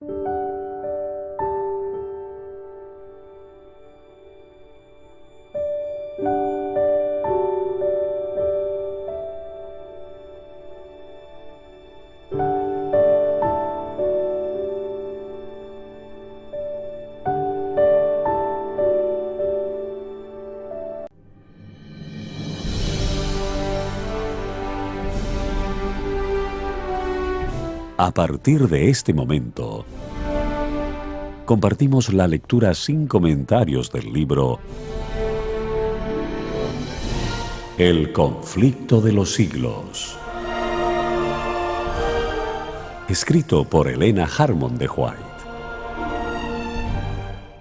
A partir de este momento, compartimos la lectura sin comentarios del libro El conflicto de los siglos, escrito por Helena Harmon de White.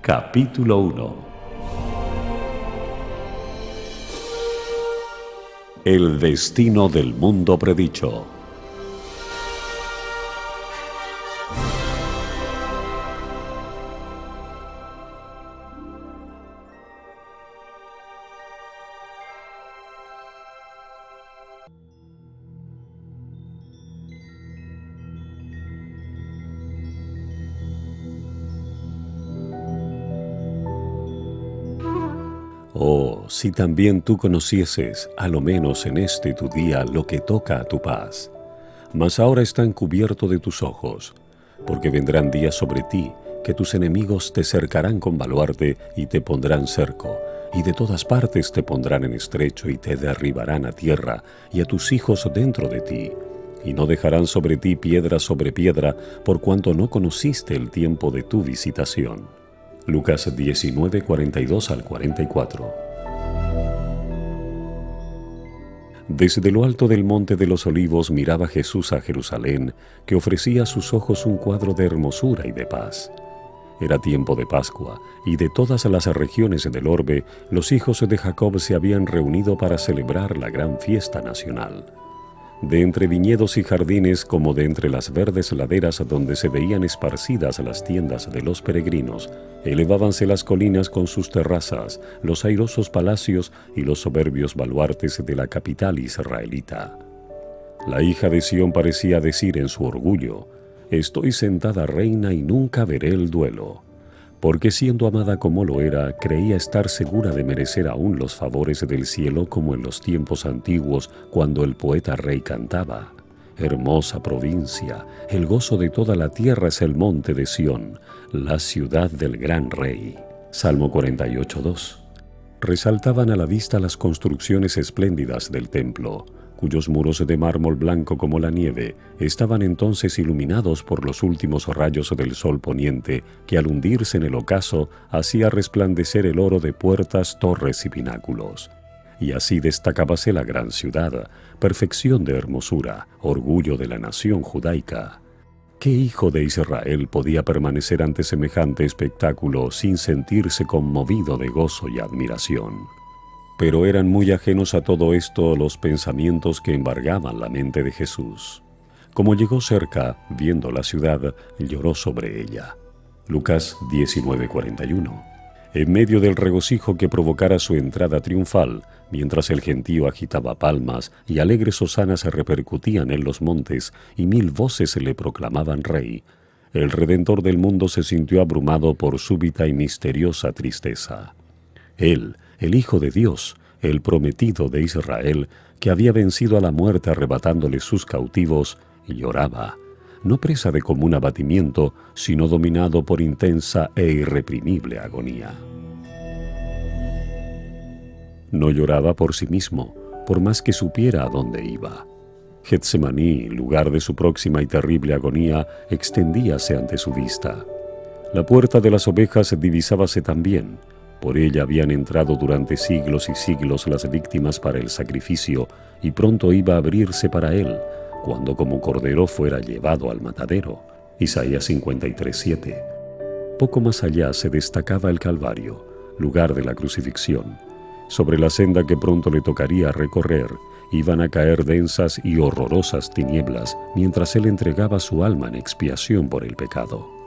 Capítulo 1. El destino del mundo predicho. Oh, si también tú conocieses, a lo menos en este tu día, lo que toca a tu paz. Mas ahora está encubierto de tus ojos, porque vendrán días sobre ti, que tus enemigos te cercarán con baluarte y te pondrán cerco, y de todas partes te pondrán en estrecho y te derribarán a tierra, y a tus hijos dentro de ti. Y no dejarán sobre ti piedra sobre piedra, por cuanto no conociste el tiempo de tu visitación. Lucas 19, 42 al 44. Desde lo alto del monte de los Olivos miraba Jesús a Jerusalén, que ofrecía a sus ojos un cuadro de hermosura y de paz. Era tiempo de Pascua, y de todas las regiones del orbe, los hijos de Jacob se habían reunido para celebrar la gran fiesta nacional. De entre viñedos y jardines, como de entre las verdes laderas donde se veían esparcidas las tiendas de los peregrinos, elevábanse las colinas con sus terrazas, los airosos palacios y los soberbios baluartes de la capital israelita. La hija de Sión parecía decir en su orgullo: «Estoy sentada reina y nunca veré el duelo», porque siendo amada como lo era, creía estar segura de merecer aún los favores del cielo como en los tiempos antiguos cuando el poeta rey cantaba: «Hermosa provincia, el gozo de toda la tierra es el monte de Sión, la ciudad del gran rey». Salmo 48:2. Resaltaban a la vista las construcciones espléndidas del templo, cuyos muros de mármol blanco como la nieve estaban entonces iluminados por los últimos rayos del sol poniente que al hundirse en el ocaso hacía resplandecer el oro de puertas, torres y pináculos. Y así destacábase la gran ciudad, perfección de hermosura, orgullo de la nación judaica. ¿Qué hijo de Israel podía permanecer ante semejante espectáculo sin sentirse conmovido de gozo y admiración? Pero eran muy ajenos a todo esto los pensamientos que embargaban la mente de Jesús. Como llegó cerca, viendo la ciudad, lloró sobre ella. Lucas 19:41. En medio del regocijo que provocara su entrada triunfal, mientras el gentío agitaba palmas y alegres hosanas repercutían en los montes y 1000 voces le proclamaban rey, el Redentor del mundo se sintió abrumado por súbita y misteriosa tristeza. Él, el Hijo de Dios, el prometido de Israel, que había vencido a la muerte arrebatándole sus cautivos, lloraba, no presa de común abatimiento, sino dominado por intensa e irreprimible agonía. No lloraba por sí mismo, por más que supiera a dónde iba. Getsemaní, lugar de su próxima y terrible agonía, extendíase ante su vista. La puerta de las ovejas divisábase también. Por ella habían entrado durante siglos y siglos las víctimas para el sacrificio, y pronto iba a abrirse para él, cuando como cordero fuera llevado al matadero. Isaías 53:7. Poco más allá se destacaba el Calvario, lugar de la crucifixión. Sobre la senda que pronto le tocaría recorrer, iban a caer densas y horrorosas tinieblas, mientras él entregaba su alma en expiación por el pecado.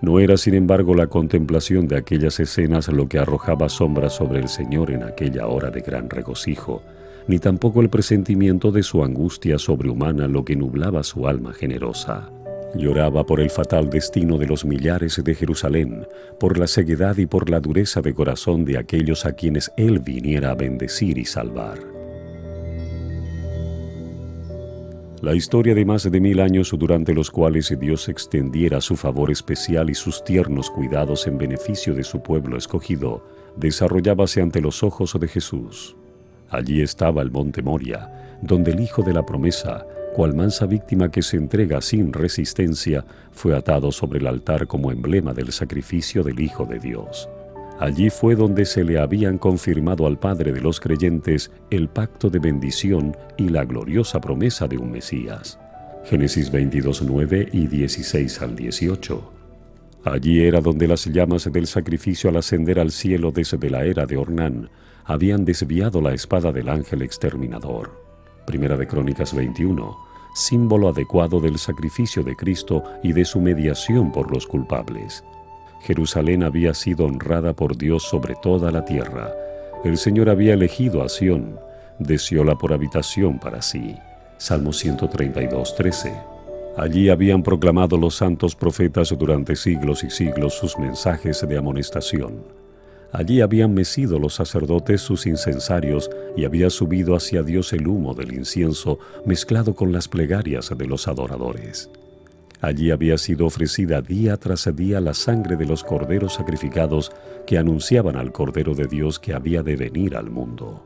No era, sin embargo, la contemplación de aquellas escenas lo que arrojaba sombras sobre el Señor en aquella hora de gran regocijo, ni tampoco el presentimiento de su angustia sobrehumana lo que nublaba su alma generosa. Lloraba por el fatal destino de los millares de Jerusalén, por la ceguedad y por la dureza de corazón de aquellos a quienes Él viniera a bendecir y salvar. La historia de más de 1000 años durante los cuales Dios extendiera su favor especial y sus tiernos cuidados en beneficio de su pueblo escogido, desarrollábase ante los ojos de Jesús. Allí estaba el monte Moria, donde el Hijo de la promesa, cual mansa víctima que se entrega sin resistencia, fue atado sobre el altar como emblema del sacrificio del Hijo de Dios. Allí fue donde se le habían confirmado al Padre de los creyentes el pacto de bendición y la gloriosa promesa de un Mesías. Génesis 22:9 y 16 al 18. Allí era donde las llamas del sacrificio al ascender al cielo desde la era de Ornán habían desviado la espada del ángel exterminador. Primera de Crónicas 21, símbolo adecuado del sacrificio de Cristo y de su mediación por los culpables. Jerusalén había sido honrada por Dios sobre toda la tierra. El Señor había elegido a Sión, deseóla por habitación para sí. Salmo 132:13. Allí habían proclamado los santos profetas durante siglos y siglos sus mensajes de amonestación. Allí habían mecido los sacerdotes sus incensarios y había subido hacia Dios el humo del incienso mezclado con las plegarias de los adoradores. Allí había sido ofrecida día tras día la sangre de los corderos sacrificados que anunciaban al Cordero de Dios que había de venir al mundo.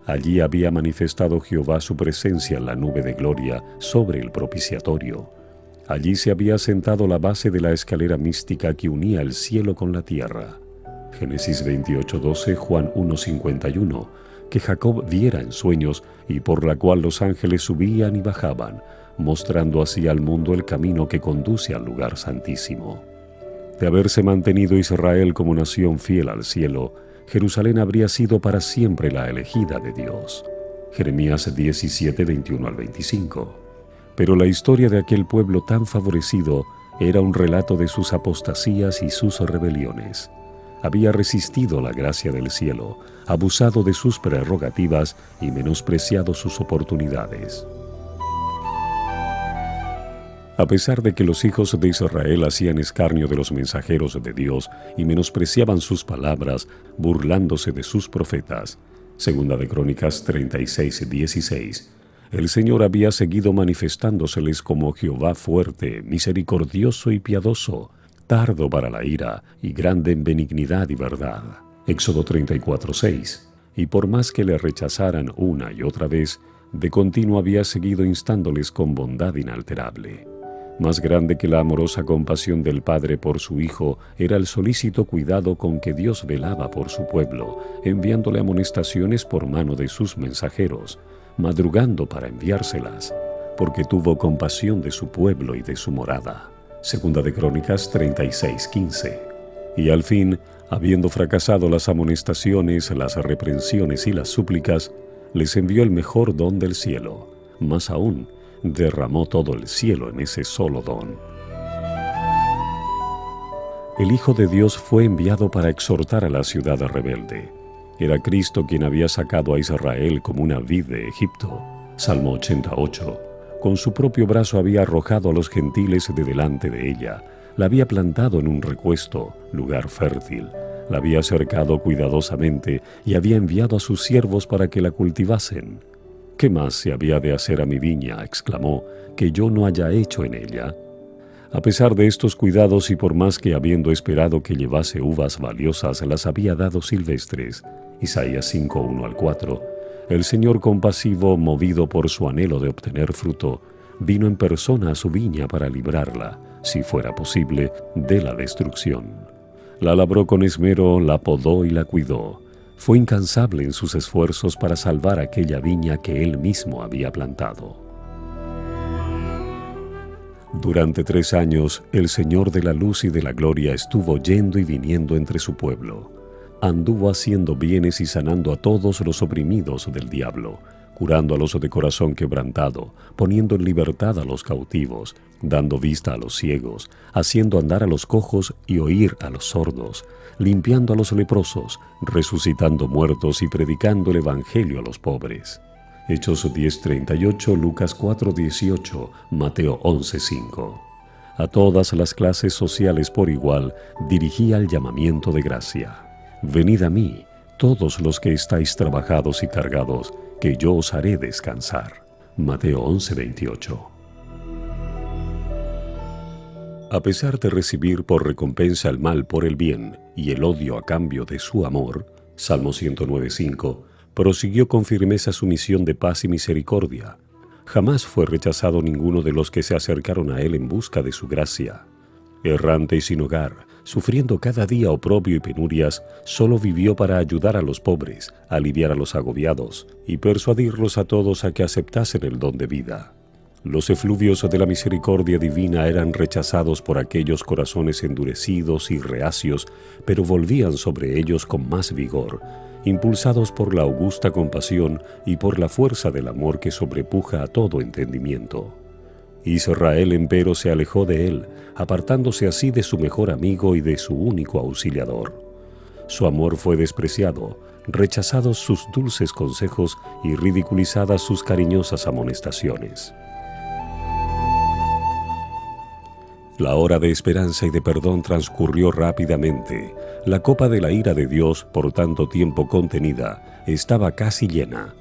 Allí había manifestado Jehová su presencia en la nube de gloria sobre el propiciatorio. Allí se había sentado la base de la escalera mística que unía el cielo con la tierra. Génesis 28:12, Juan 1:51, que Jacob viera en sueños y por la cual los ángeles subían y bajaban, mostrando así al mundo el camino que conduce al lugar santísimo. De haberse mantenido Israel como nación fiel al cielo, Jerusalén habría sido para siempre la elegida de Dios. Jeremías 17:21 al 25. Pero la historia de aquel pueblo tan favorecido era un relato de sus apostasías y sus rebeliones. Había resistido la gracia del cielo, abusado de sus prerrogativas y menospreciado sus oportunidades. A pesar de que los hijos de Israel hacían escarnio de los mensajeros de Dios y menospreciaban sus palabras, burlándose de sus profetas, Segunda de Crónicas 36:16, el Señor había seguido manifestándoseles como Jehová fuerte, misericordioso y piadoso, tardo para la ira y grande en benignidad y verdad. Éxodo 34:6. Y por más que le rechazaran una y otra vez, de continuo había seguido instándoles con bondad inalterable. Más grande que la amorosa compasión del Padre por su Hijo era el solícito cuidado con que Dios velaba por su pueblo, enviándole amonestaciones por mano de sus mensajeros, madrugando para enviárselas, porque tuvo compasión de su pueblo y de su morada. Segunda de Crónicas 36:15. Y al fin, habiendo fracasado las amonestaciones, las reprensiones y las súplicas, les envió el mejor don del cielo. Más aún, derramó todo el cielo en ese solo don. El Hijo de Dios fue enviado para exhortar a la ciudad rebelde. Era Cristo quien había sacado a Israel como una vid de Egipto. Salmo 88. Con su propio brazo había arrojado a los gentiles de delante de ella. La había plantado en un recuesto, lugar fértil. La había cercado cuidadosamente y había enviado a sus siervos para que la cultivasen. ¿Qué más se había de hacer a mi viña?, exclamó, que yo no haya hecho en ella. A pesar de estos cuidados y por más que habiendo esperado que llevase uvas valiosas las había dado silvestres, Isaías 5:1 al 4, el Señor compasivo, movido por su anhelo de obtener fruto, vino en persona a su viña para librarla, si fuera posible, de la destrucción. La labró con esmero, la podó y la cuidó. Fue incansable en sus esfuerzos para salvar aquella viña que él mismo había plantado. Durante 3 años, el Señor de la luz y de la gloria estuvo yendo y viniendo entre su pueblo. Anduvo haciendo bienes y sanando a todos los oprimidos del diablo, curando a los de corazón quebrantado, poniendo en libertad a los cautivos, dando vista a los ciegos, haciendo andar a los cojos y oír a los sordos, limpiando a los leprosos, resucitando muertos y predicando el evangelio a los pobres. Hechos 10:38, Lucas 4:18, Mateo 11:5. a todas las clases sociales por igual, dirigía el llamamiento de gracia. Venid a mí, todos los que estáis trabajados y cargados, que yo os haré descansar. Mateo 11:28. A pesar de recibir por recompensa el mal por el bien y el odio a cambio de su amor, Salmo 109:5, prosiguió con firmeza su misión de paz y misericordia. Jamás fue rechazado ninguno de los que se acercaron a él en busca de su gracia. Errante y sin hogar, sufriendo cada día oprobio y penurias, solo vivió para ayudar a los pobres, aliviar a los agobiados y persuadirlos a todos a que aceptasen el don de vida. Los efluvios de la misericordia divina eran rechazados por aquellos corazones endurecidos y reacios, pero volvían sobre ellos con más vigor, impulsados por la augusta compasión y por la fuerza del amor que sobrepuja a todo entendimiento. Israel, empero, se alejó de él, apartándose así de su mejor amigo y de su único auxiliador. Su amor fue despreciado, rechazados sus dulces consejos y ridiculizadas sus cariñosas amonestaciones. La hora de esperanza y de perdón transcurrió rápidamente. La copa de la ira de Dios, por tanto tiempo contenida, estaba casi llena.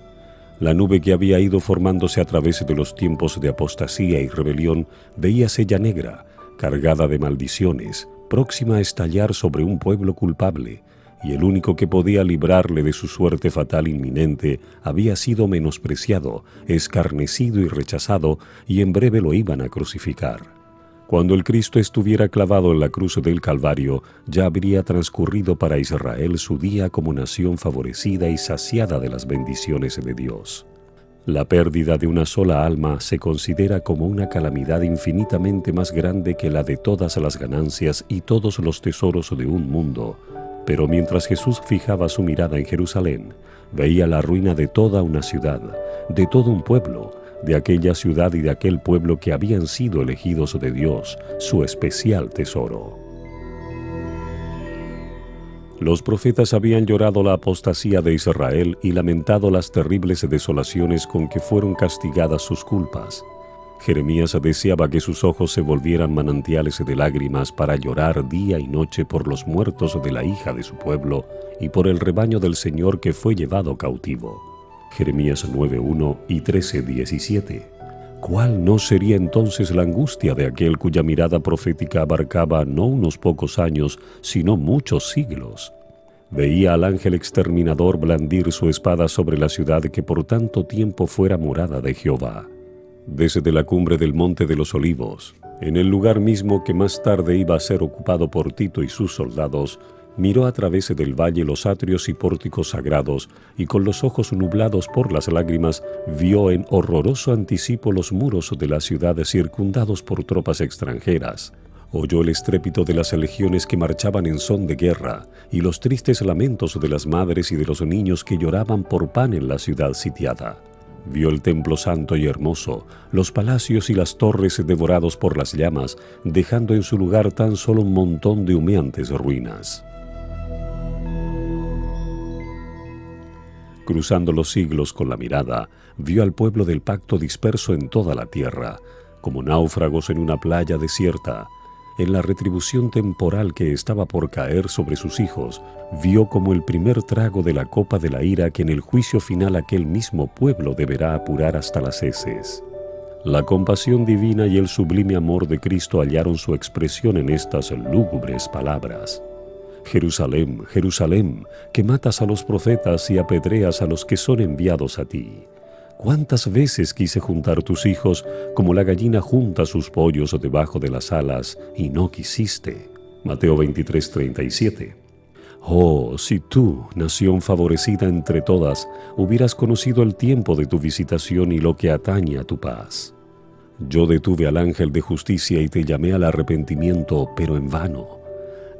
La nube que había ido formándose a través de los tiempos de apostasía y rebelión veíase ya negra, cargada de maldiciones, próxima a estallar sobre un pueblo culpable, y el único que podía librarle de su suerte fatal inminente había sido menospreciado, escarnecido y rechazado, y en breve lo iban a crucificar. Cuando el Cristo estuviera clavado en la cruz del Calvario, ya habría transcurrido para Israel su día como nación favorecida y saciada de las bendiciones de Dios. La pérdida de una sola alma se considera como una calamidad infinitamente más grande que la de todas las ganancias y todos los tesoros de un mundo. Pero mientras Jesús fijaba su mirada en Jerusalén, veía la ruina de toda una ciudad, de todo un pueblo, de aquella ciudad y de aquel pueblo que habían sido elegidos de Dios, su especial tesoro. Los profetas habían llorado la apostasía de Israel y lamentado las terribles desolaciones con que fueron castigadas sus culpas. Jeremías deseaba que sus ojos se volvieran manantiales de lágrimas para llorar día y noche por los muertos de la hija de su pueblo y por el rebaño del Señor que fue llevado cautivo. Jeremías 9:1 y 13:17. ¿Cuál no sería entonces la angustia de aquel cuya mirada profética abarcaba no unos pocos años, sino muchos siglos? Veía al ángel exterminador blandir su espada sobre la ciudad que por tanto tiempo fuera morada de Jehová. Desde la cumbre del Monte de los Olivos, en el lugar mismo que más tarde iba a ser ocupado por Tito y sus soldados, miró a través del valle los atrios y pórticos sagrados, y con los ojos nublados por las lágrimas, vio en horroroso anticipo los muros de la ciudad circundados por tropas extranjeras. Oyó el estrépito de las legiones que marchaban en son de guerra, y los tristes lamentos de las madres y de los niños que lloraban por pan en la ciudad sitiada. Vio el templo santo y hermoso, los palacios y las torres devorados por las llamas, dejando en su lugar tan solo un montón de humeantes ruinas. Cruzando los siglos con la mirada, vio al pueblo del pacto disperso en toda la tierra, como náufragos en una playa desierta. En la retribución temporal que estaba por caer sobre sus hijos, vio como el primer trago de la copa de la ira que en el juicio final aquel mismo pueblo deberá apurar hasta las heces. La compasión divina y el sublime amor de Cristo hallaron su expresión en estas lúgubres palabras. Jerusalén, Jerusalén, que matas a los profetas y apedreas a los que son enviados a ti. ¿Cuántas veces quise juntar tus hijos como la gallina junta sus pollos debajo de las alas y no quisiste? Mateo 23:37. Oh, si tú, nación favorecida entre todas, hubieras conocido el tiempo de tu visitación y lo que atañe a tu paz. Yo detuve al ángel de justicia y te llamé al arrepentimiento, pero en vano.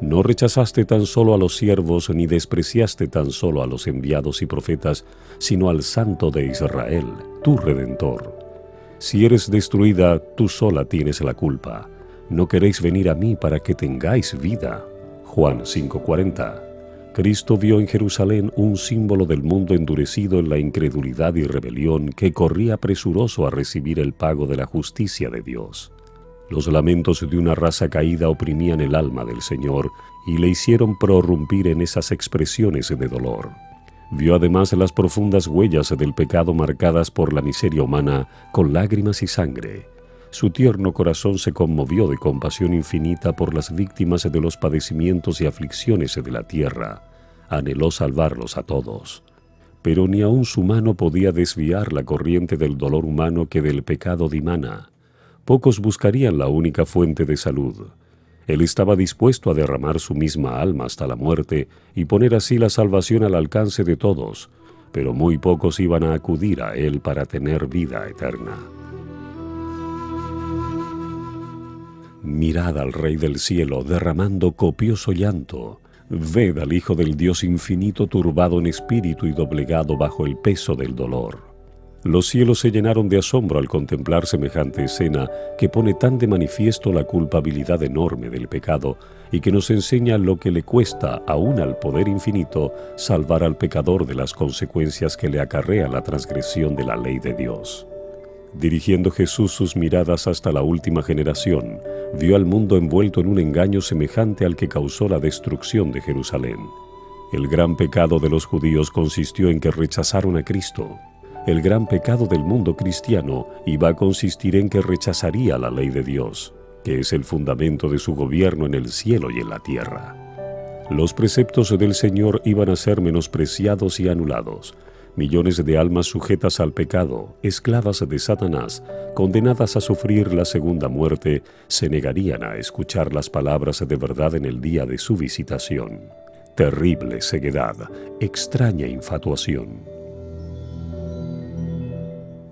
No rechazaste tan solo a los siervos, ni despreciaste tan solo a los enviados y profetas, sino al Santo de Israel, tu Redentor. Si eres destruida, tú sola tienes la culpa. No queréis venir a mí para que tengáis vida. Juan 5:40. Cristo vio en Jerusalén un símbolo del mundo endurecido en la incredulidad y rebelión que corría presuroso a recibir el pago de la justicia de Dios. Los lamentos de una raza caída oprimían el alma del Señor y le hicieron prorrumpir en esas expresiones de dolor. Vio además las profundas huellas del pecado marcadas por la miseria humana con lágrimas y sangre. Su tierno corazón se conmovió de compasión infinita por las víctimas de los padecimientos y aflicciones de la tierra. Anheló salvarlos a todos. Pero ni aun su mano podía desviar la corriente del dolor humano que del pecado dimana. Pocos buscarían la única fuente de salud. Él estaba dispuesto a derramar su misma alma hasta la muerte y poner así la salvación al alcance de todos, pero muy pocos iban a acudir a Él para tener vida eterna. Mirad al Rey del cielo derramando copioso llanto. Ved al Hijo del Dios infinito turbado en espíritu y doblegado bajo el peso del dolor. Los cielos se llenaron de asombro al contemplar semejante escena que pone tan de manifiesto la culpabilidad enorme del pecado y que nos enseña lo que le cuesta aún al poder infinito salvar al pecador de las consecuencias que le acarrea la transgresión de la ley de Dios. Dirigiendo Jesús sus miradas hasta la última generación, vio al mundo envuelto en un engaño semejante al que causó la destrucción de Jerusalén. El gran pecado de los judíos consistió en que rechazaron a Cristo. El gran pecado del mundo cristiano iba a consistir en que rechazaría la ley de Dios, que es el fundamento de su gobierno en el cielo y en la tierra. Los preceptos del Señor iban a ser menospreciados y anulados. Millones de almas sujetas al pecado, esclavas de Satanás, condenadas a sufrir la segunda muerte, se negarían a escuchar las palabras de verdad en el día de su visitación. Terrible ceguedad, extraña infatuación.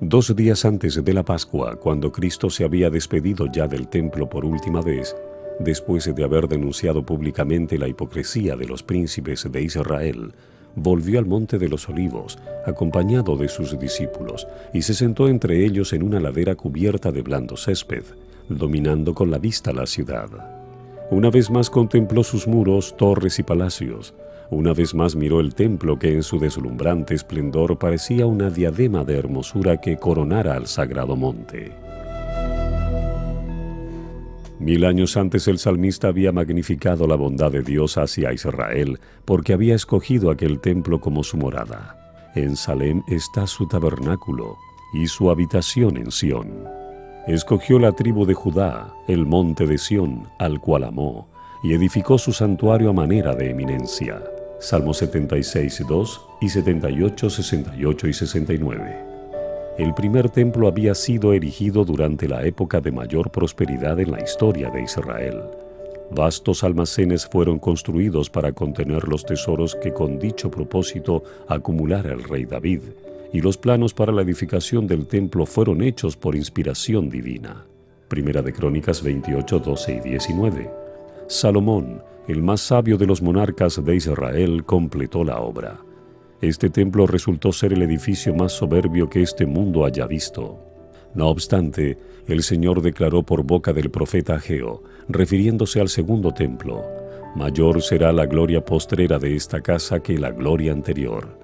2 días antes de la Pascua, cuando Cristo se había despedido ya del templo por última vez, después de haber denunciado públicamente la hipocresía de los príncipes de Israel, volvió al Monte de los Olivos, acompañado de sus discípulos, y se sentó entre ellos en una ladera cubierta de blando césped, dominando con la vista la ciudad. Una vez más contempló sus muros, torres y palacios. Una vez más miró el templo que en su deslumbrante esplendor parecía una diadema de hermosura que coronara al sagrado monte. 1000 años antes el salmista había magnificado la bondad de Dios hacia Israel porque había escogido aquel templo como su morada. En Salem está su tabernáculo y su habitación en Sión. Escogió la tribu de Judá, el monte de Sión, al cual amó, y edificó su santuario a manera de eminencia. Salmos 76, 2 y 78, 68 y 69. El primer templo había sido erigido durante la época de mayor prosperidad en la historia de Israel. Vastos almacenes fueron construidos para contener los tesoros que con dicho propósito acumulara el rey David, y los planos para la edificación del templo fueron hechos por inspiración divina. Primera de Crónicas 28, 12 y 19. Salomón, el más sabio de los monarcas de Israel, completó la obra. Este templo resultó ser el edificio más soberbio que este mundo haya visto. No obstante, el Señor declaró por boca del profeta Ageo, refiriéndose al segundo templo: «Mayor será la gloria postrera de esta casa que la gloria anterior.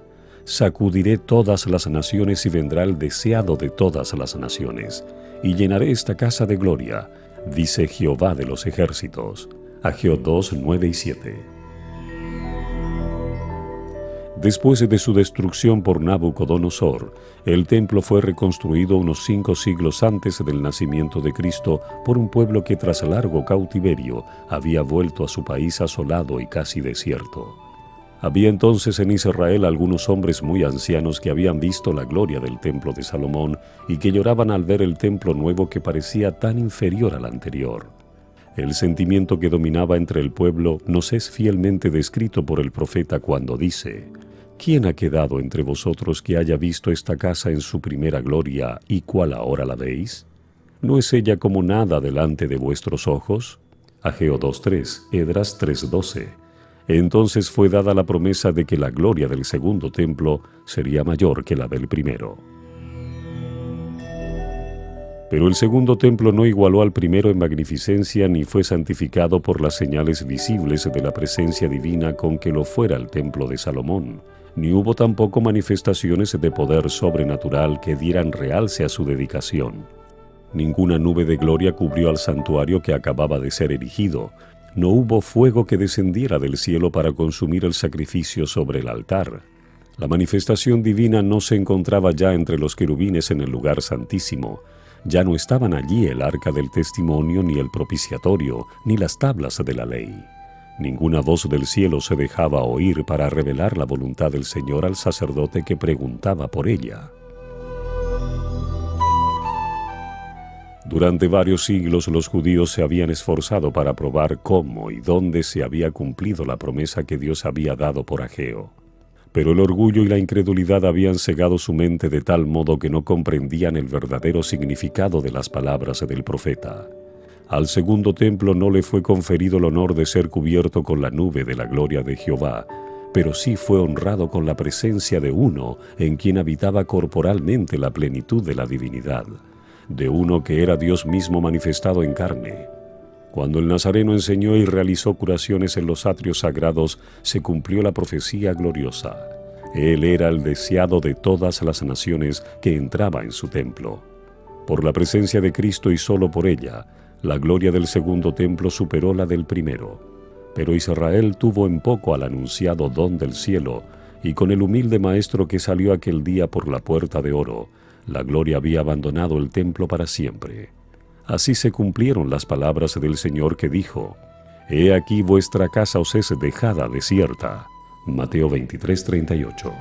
Sacudiré todas las naciones y vendrá el deseado de todas las naciones, y llenaré esta casa de gloria, dice Jehová de los ejércitos». Ageo 2, 9 y 7. Después de su destrucción por Nabucodonosor, el templo fue reconstruido unos 5 siglos antes del nacimiento de Cristo por un pueblo que tras largo cautiverio había vuelto a su país asolado y casi desierto. Había entonces en Israel algunos hombres muy ancianos que habían visto la gloria del templo de Salomón y que lloraban al ver el templo nuevo que parecía tan inferior al anterior. El sentimiento que dominaba entre el pueblo nos es fielmente descrito por el profeta cuando dice: «¿Quién ha quedado entre vosotros que haya visto esta casa en su primera gloria y cuál ahora la veis? ¿No es ella como nada delante de vuestros ojos?» Ageo 2.3, Esdras 3.12. Entonces fue dada la promesa de que la gloria del segundo templo sería mayor que la del primero. Pero el segundo templo no igualó al primero en magnificencia ni fue santificado por las señales visibles de la presencia divina con que lo fuera el templo de Salomón, ni hubo tampoco manifestaciones de poder sobrenatural que dieran realce a su dedicación. Ninguna nube de gloria cubrió al santuario que acababa de ser erigido. No hubo fuego que descendiera del cielo para consumir el sacrificio sobre el altar. La manifestación divina no se encontraba ya entre los querubines en el lugar santísimo. Ya no estaban allí el arca del testimonio, ni el propiciatorio, ni las tablas de la ley. Ninguna voz del cielo se dejaba oír para revelar la voluntad del Señor al sacerdote que preguntaba por ella. Durante varios siglos los judíos se habían esforzado para probar cómo y dónde se había cumplido la promesa que Dios había dado por Ageo. Pero el orgullo y la incredulidad habían cegado su mente de tal modo que no comprendían el verdadero significado de las palabras del profeta. Al segundo templo no le fue conferido el honor de ser cubierto con la nube de la gloria de Jehová, pero sí fue honrado con la presencia de uno en quien habitaba corporalmente la plenitud de la divinidad, de uno que era Dios mismo manifestado en carne. Cuando el Nazareno enseñó y realizó curaciones en los atrios sagrados, se cumplió la profecía gloriosa. Él era el deseado de todas las naciones que entraba en su templo. Por la presencia de Cristo y solo por ella, la gloria del segundo templo superó la del primero. Pero Israel tuvo en poco al anunciado don del cielo, y con el humilde maestro que salió aquel día por la puerta de oro, la gloria había abandonado el templo para siempre. Así se cumplieron las palabras del Señor que dijo: «He aquí vuestra casa os es dejada desierta». Mateo 23:38.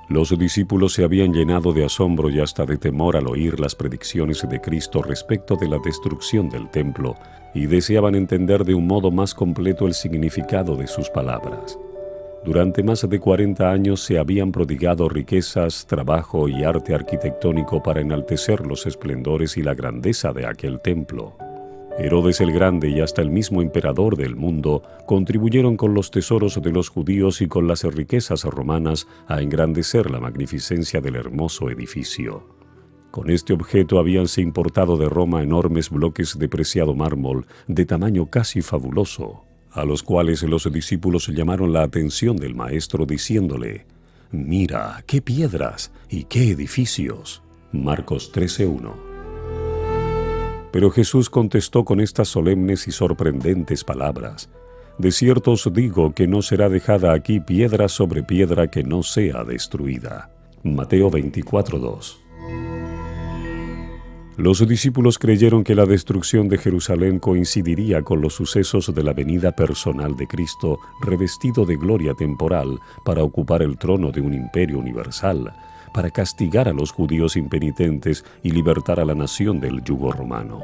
Los discípulos se habían llenado de asombro y hasta de temor al oír las predicciones de Cristo respecto de la destrucción del templo, y deseaban entender de un modo más completo el significado de sus palabras. Durante más de 40 años se habían prodigado riquezas, trabajo y arte arquitectónico para enaltecer los esplendores y la grandeza de aquel templo. Herodes el Grande y hasta el mismo emperador del mundo contribuyeron con los tesoros de los judíos y con las riquezas romanas a engrandecer la magnificencia del hermoso edificio. Con este objeto habíanse importado de Roma enormes bloques de preciado mármol de tamaño casi fabuloso, a los cuales los discípulos llamaron la atención del maestro diciéndole: «Mira, qué piedras y qué edificios». Marcos 13:1. Pero Jesús contestó con estas solemnes y sorprendentes palabras: «De cierto os digo que no será dejada aquí piedra sobre piedra que no sea destruida». Mateo 24:2. Los discípulos creyeron que la destrucción de Jerusalén coincidiría con los sucesos de la venida personal de Cristo, revestido de gloria temporal, para ocupar el trono de un imperio universal, para castigar a los judíos impenitentes y libertar a la nación del yugo romano.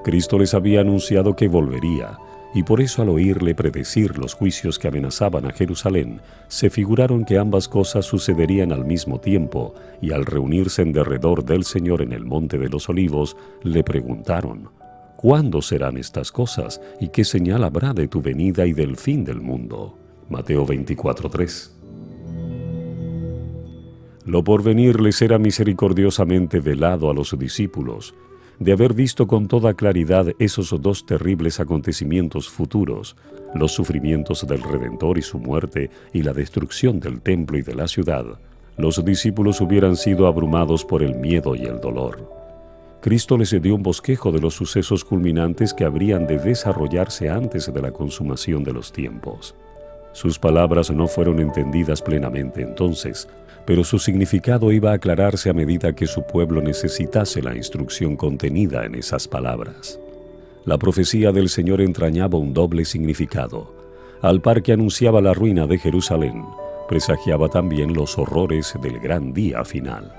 Cristo les había anunciado que volvería, y por eso al oírle predecir los juicios que amenazaban a Jerusalén, se figuraron que ambas cosas sucederían al mismo tiempo, y al reunirse en derredor del Señor en el Monte de los Olivos, le preguntaron: «¿Cuándo serán estas cosas, y qué señal habrá de tu venida y del fin del mundo?» Mateo 24:3. Lo porvenir les era misericordiosamente velado a los discípulos. De haber visto con toda claridad esos dos terribles acontecimientos futuros, los sufrimientos del Redentor y su muerte, y la destrucción del templo y de la ciudad, los discípulos hubieran sido abrumados por el miedo y el dolor. Cristo les dio un bosquejo de los sucesos culminantes que habrían de desarrollarse antes de la consumación de los tiempos. Sus palabras no fueron entendidas plenamente entonces, pero su significado iba a aclararse a medida que su pueblo necesitase la instrucción contenida en esas palabras. La profecía del Señor entrañaba un doble significado. Al par que anunciaba la ruina de Jerusalén, presagiaba también los horrores del gran día final.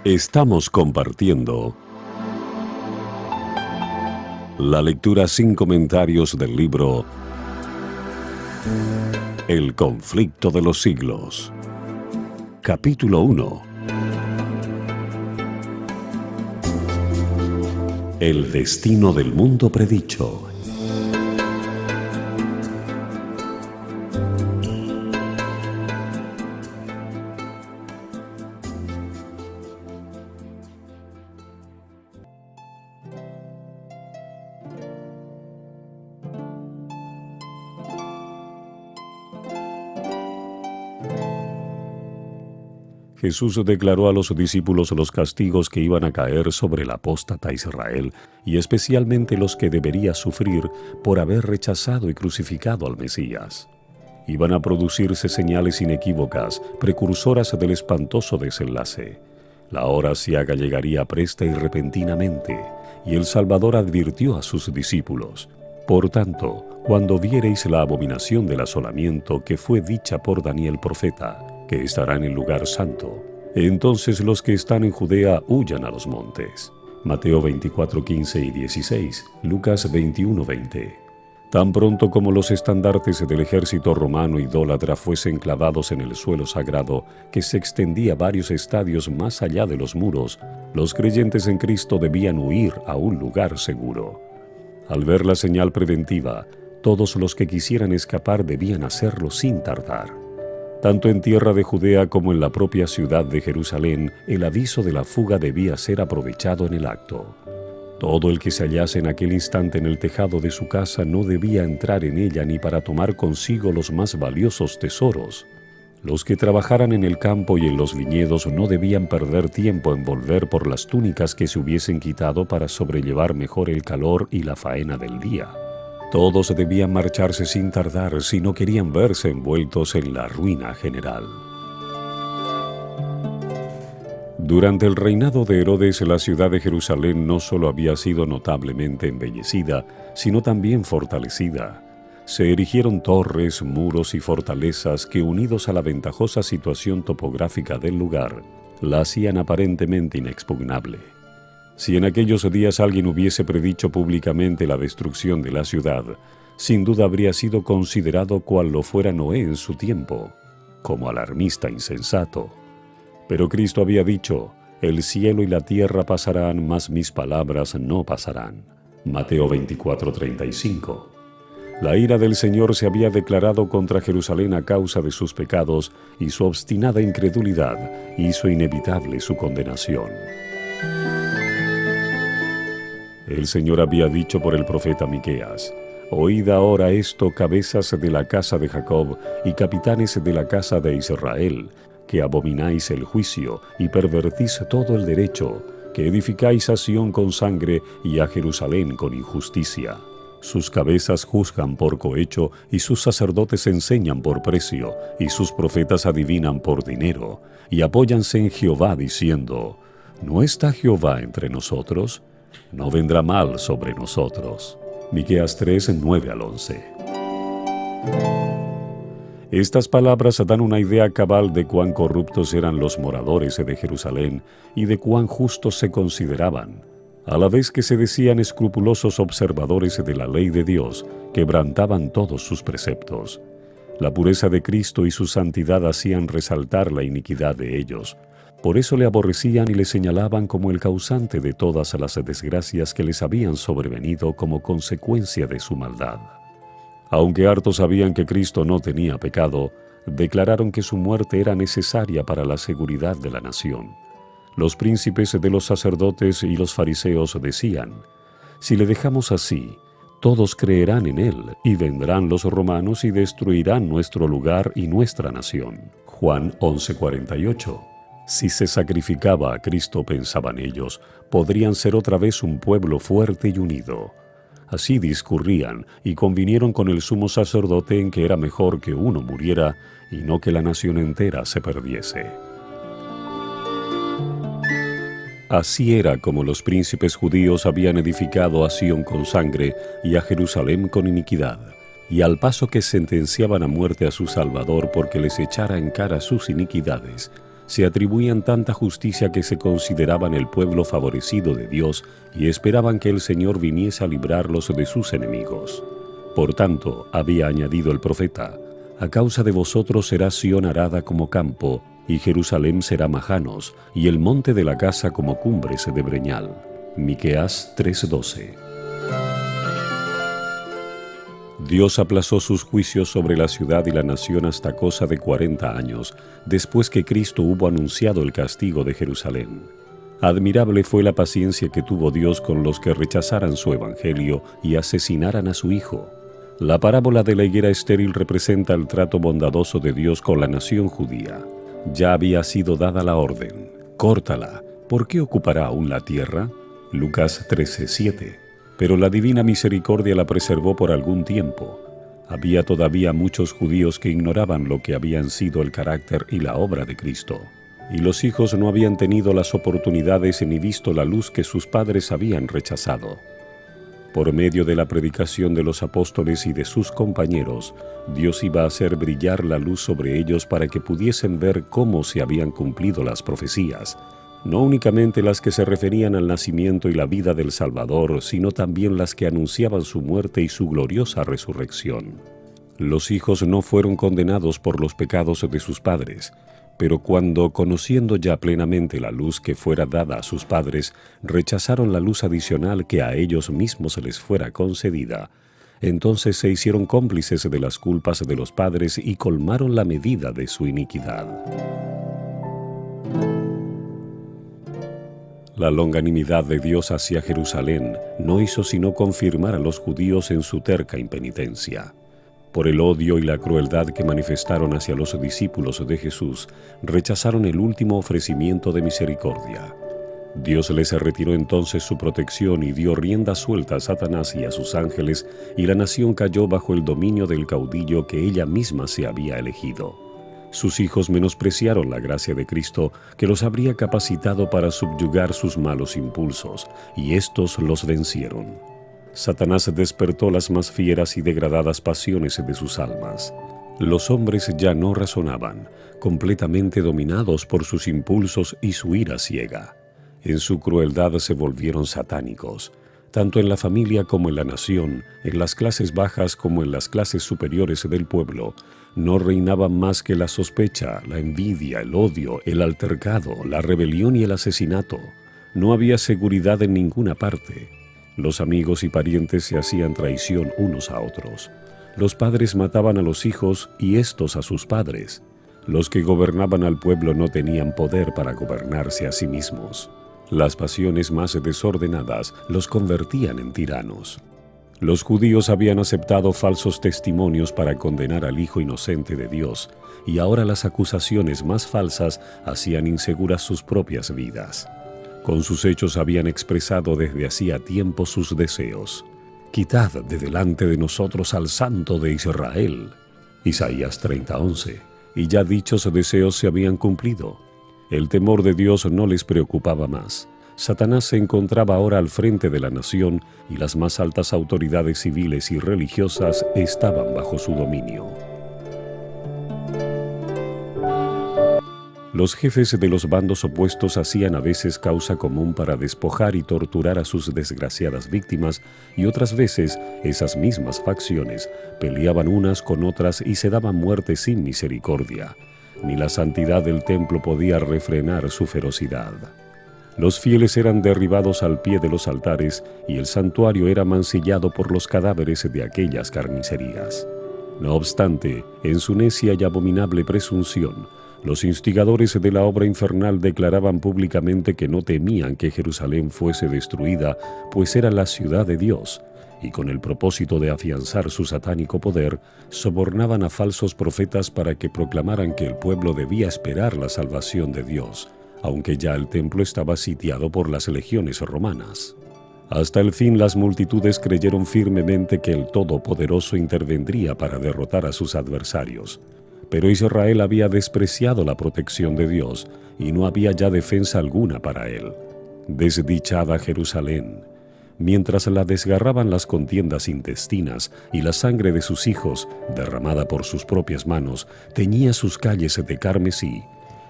Estamos compartiendo la lectura sin comentarios del libro El conflicto de los siglos. Capítulo 1. El destino del mundo predicho. Jesús declaró a los discípulos los castigos que iban a caer sobre el apóstata Israel, y especialmente los que debería sufrir por haber rechazado y crucificado al Mesías. Iban a producirse señales inequívocas, precursoras del espantoso desenlace. La hora aciaga llegaría presta y repentinamente, y el Salvador advirtió a sus discípulos: por tanto, cuando viereis la abominación del asolamiento que fue dicha por Daniel profeta, que estará en el lugar santo, entonces los que están en Judea huyan a los montes. Mateo 24:15 y 16, Lucas 21:20. Tan pronto como los estandartes del ejército romano idólatra fuesen clavados en el suelo sagrado, que se extendía varios estadios más allá de los muros, los creyentes en Cristo debían huir a un lugar seguro. Al ver la señal preventiva, todos los que quisieran escapar debían hacerlo sin tardar. Tanto en tierra de Judea como en la propia ciudad de Jerusalén, el aviso de la fuga debía ser aprovechado en el acto. Todo el que se hallase en aquel instante en el tejado de su casa no debía entrar en ella ni para tomar consigo los más valiosos tesoros. Los que trabajaran en el campo y en los viñedos no debían perder tiempo en volver por las túnicas que se hubiesen quitado para sobrellevar mejor el calor y la faena del día. Todos debían marcharse sin tardar si no querían verse envueltos en la ruina general. Durante el reinado de Herodes, la ciudad de Jerusalén no solo había sido notablemente embellecida, sino también fortalecida. Se erigieron torres, muros y fortalezas que, unidos a la ventajosa situación topográfica del lugar, la hacían aparentemente inexpugnable. Si en aquellos días alguien hubiese predicho públicamente la destrucción de la ciudad, sin duda habría sido considerado cual lo fuera Noé en su tiempo, como alarmista insensato. Pero Cristo había dicho: el cielo y la tierra pasarán, mas mis palabras no pasarán. Mateo 24:35. La ira del Señor se había declarado contra Jerusalén a causa de sus pecados, y su obstinada incredulidad hizo inevitable su condenación. El Señor había dicho por el profeta Miqueas: oíd ahora esto, cabezas de la casa de Jacob y capitanes de la casa de Israel, que abomináis el juicio y pervertís todo el derecho, que edificáis a Sión con sangre y a Jerusalén con injusticia. Sus cabezas juzgan por cohecho, y sus sacerdotes enseñan por precio, y sus profetas adivinan por dinero, y apóyanse en Jehová diciendo: ¿no está Jehová entre nosotros? No vendrá mal sobre nosotros. Miqueas 3, 9 al 11. Estas palabras dan una idea cabal de cuán corruptos eran los moradores de Jerusalén y de cuán justos se consideraban. A la vez que se decían escrupulosos observadores de la ley de Dios, quebrantaban todos sus preceptos. La pureza de Cristo y su santidad hacían resaltar la iniquidad de ellos. Por eso le aborrecían y le señalaban como el causante de todas las desgracias que les habían sobrevenido como consecuencia de su maldad. Aunque hartos sabían que Cristo no tenía pecado, declararon que su muerte era necesaria para la seguridad de la nación. Los príncipes de los sacerdotes y los fariseos decían: si le dejamos así, todos creerán en él, y vendrán los romanos y destruirán nuestro lugar y nuestra nación. Juan 11:48. Si se sacrificaba a Cristo, pensaban ellos, podrían ser otra vez un pueblo fuerte y unido. Así discurrían y convinieron con el sumo sacerdote en que era mejor que uno muriera y no que la nación entera se perdiese. Así era como los príncipes judíos habían edificado a Sión con sangre y a Jerusalén con iniquidad, y al paso que sentenciaban a muerte a su Salvador porque les echara en cara sus iniquidades, se atribuían tanta justicia que se consideraban el pueblo favorecido de Dios y esperaban que el Señor viniese a librarlos de sus enemigos. Por tanto, había añadido el profeta: a causa de vosotros será Sión arada como campo, y Jerusalén será majanos, y el monte de la casa como cumbres de breñal. Miqueas 3:12. Dios aplazó sus juicios sobre la ciudad y la nación hasta cosa de 40 años, después que Cristo hubo anunciado el castigo de Jerusalén. Admirable fue la paciencia que tuvo Dios con los que rechazaran su evangelio y asesinaran a su Hijo. La parábola de la higuera estéril representa el trato bondadoso de Dios con la nación judía. Ya había sido dada la orden: córtala, ¿por qué ocupará aún la tierra? Lucas 13:7. Pero la divina misericordia la preservó por algún tiempo. Había todavía muchos judíos que ignoraban lo que habían sido el carácter y la obra de Cristo, y los hijos no habían tenido las oportunidades ni visto la luz que sus padres habían rechazado. Por medio de la predicación de los apóstoles y de sus compañeros, Dios iba a hacer brillar la luz sobre ellos para que pudiesen ver cómo se habían cumplido las profecías, no únicamente las que se referían al nacimiento y la vida del Salvador, sino también las que anunciaban su muerte y su gloriosa resurrección. Los hijos no fueron condenados por los pecados de sus padres, pero cuando, conociendo ya plenamente la luz que fuera dada a sus padres, rechazaron la luz adicional que a ellos mismos se les fuera concedida, entonces se hicieron cómplices de las culpas de los padres y colmaron la medida de su iniquidad. La longanimidad de Dios hacia Jerusalén no hizo sino confirmar a los judíos en su terca impenitencia. Por el odio y la crueldad que manifestaron hacia los discípulos de Jesús, rechazaron el último ofrecimiento de misericordia. Dios les retiró entonces su protección y dio rienda suelta a Satanás y a sus ángeles, y la nación cayó bajo el dominio del caudillo que ella misma se había elegido. Sus hijos menospreciaron la gracia de Cristo, que los habría capacitado para subyugar sus malos impulsos, y éstos los vencieron. Satanás despertó las más fieras y degradadas pasiones de sus almas. Los hombres ya no razonaban, completamente dominados por sus impulsos y su ira ciega. En su crueldad se volvieron satánicos, tanto en la familia como en la nación, en las clases bajas como en las clases superiores del pueblo. No reinaban más que la sospecha, la envidia, el odio, el altercado, la rebelión y el asesinato. No había seguridad en ninguna parte. Los amigos y parientes se hacían traición unos a otros. Los padres mataban a los hijos y éstos a sus padres. Los que gobernaban al pueblo no tenían poder para gobernarse a sí mismos. Las pasiones más desordenadas los convertían en tiranos. Los judíos habían aceptado falsos testimonios para condenar al Hijo inocente de Dios, y ahora las acusaciones más falsas hacían inseguras sus propias vidas. Con sus hechos habían expresado desde hacía tiempo sus deseos. «Quitad de delante de nosotros al Santo de Israel». Isaías 30:11. Y ya dichos deseos se habían cumplido. El temor de Dios no les preocupaba más. Satanás se encontraba ahora al frente de la nación y las más altas autoridades civiles y religiosas estaban bajo su dominio. Los jefes de los bandos opuestos hacían a veces causa común para despojar y torturar a sus desgraciadas víctimas, y otras veces esas mismas facciones peleaban unas con otras y se daban muerte sin misericordia. Ni la santidad del templo podía refrenar su ferocidad. Los fieles eran derribados al pie de los altares y el santuario era mancillado por los cadáveres de aquellas carnicerías. No obstante, en su necia y abominable presunción, los instigadores de la obra infernal declaraban públicamente que no temían que Jerusalén fuese destruida, pues era la ciudad de Dios, y con el propósito de afianzar su satánico poder, sobornaban a falsos profetas para que proclamaran que el pueblo debía esperar la salvación de Dios, aunque ya el templo estaba sitiado por las legiones romanas. Hasta el fin las multitudes creyeron firmemente que el Todopoderoso intervendría para derrotar a sus adversarios. Pero Israel había despreciado la protección de Dios y no había ya defensa alguna para él. Desdichada Jerusalén. Mientras la desgarraban las contiendas intestinas y la sangre de sus hijos, derramada por sus propias manos, teñía sus calles de carmesí,